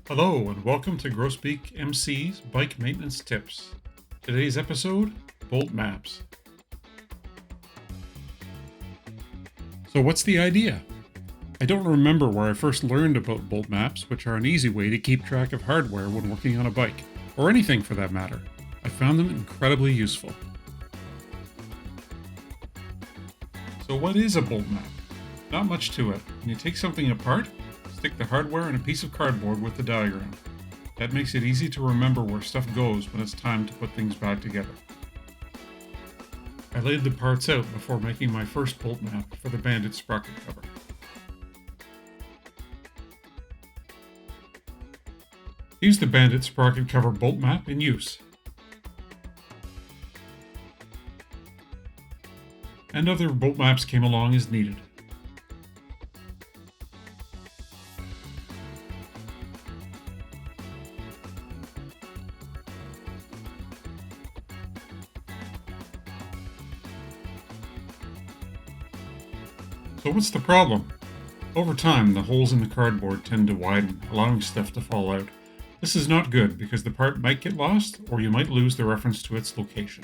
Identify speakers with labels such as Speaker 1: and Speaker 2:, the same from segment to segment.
Speaker 1: Hello and welcome to Grosbeak MC's Bike Maintenance Tips. Today's episode, bolt maps. So what's the idea? I don't remember where I first learned about bolt maps, which are an easy way to keep track of hardware when working on a bike, or anything for that matter. I found them incredibly useful. So what is a bolt map? Not much to it. When you take something apart, stick the hardware in a piece of cardboard with the diagram. That makes it easy to remember where stuff goes when it's time to put things back together. I laid the parts out before making my first bolt map for the Bandit sprocket cover. Here's the Bandit sprocket cover bolt map in use. And other bolt maps came along as needed. So what's the problem? Over time, the holes in the cardboard tend to widen, allowing stuff to fall out. This is not good because the part might get lost, or you might lose the reference to its location.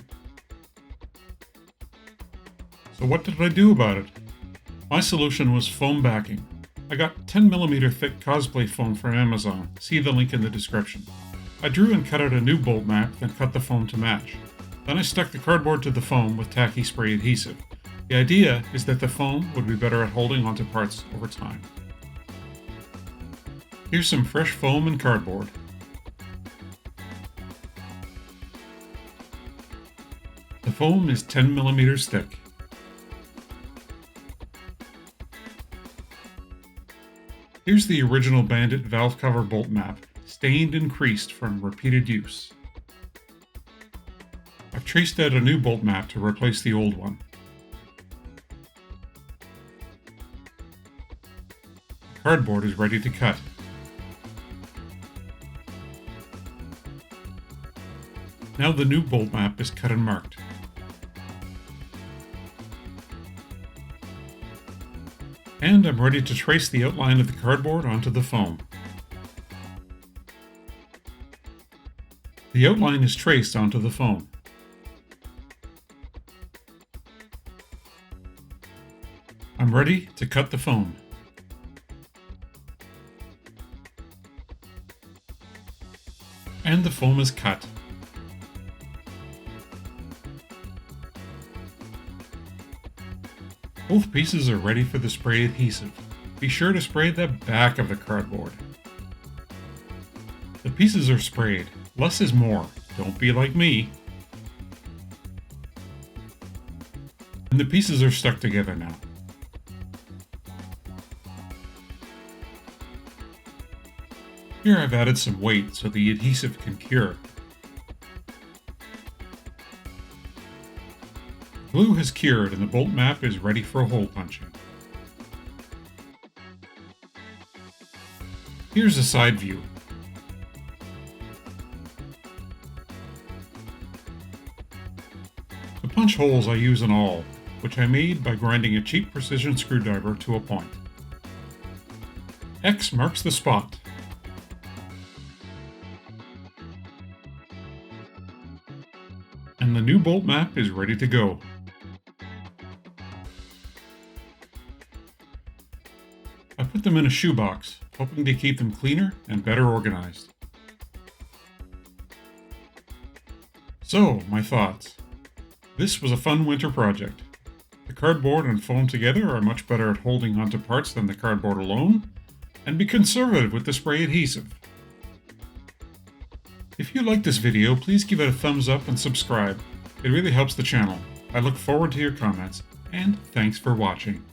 Speaker 1: So what did I do about it? My solution was foam backing. I got 10mm thick cosplay foam from Amazon. See the link in the description. I drew and cut out a new bolt map, then cut the foam to match. Then I stuck the cardboard to the foam with tacky spray adhesive. The idea is that the foam would be better at holding onto parts over time. Here's some fresh foam and cardboard. The foam is 10mm thick. Here's the original Bandit valve cover bolt map, stained and creased from repeated use. I've traced out a new bolt map to replace the old one. Cardboard is ready to cut. Now the new bolt map is cut and marked. And I'm ready to trace the outline of the cardboard onto the foam. The outline is traced onto the foam. I'm ready to cut the foam. And the foam is cut. Both pieces are ready for the spray adhesive. Be sure to spray the back of the cardboard. The pieces are sprayed. Less is more. Don't be like me. And the pieces are stuck together now. Here I've added some weight so the adhesive can cure. Glue has cured and the bolt map is ready for hole punching. Here's a side view. To punch holes I use an awl, which I made by grinding a cheap precision screwdriver to a point. X marks the spot. And the new bolt map is ready to go. I put them in a shoebox, hoping to keep them cleaner and better organized. So, my thoughts. This was a fun winter project. The cardboard and foam together are much better at holding onto parts than the cardboard alone, and be conservative with the spray adhesive. If you like this video, please give it a thumbs up and subscribe. It really helps the channel. I look forward to your comments, and thanks for watching.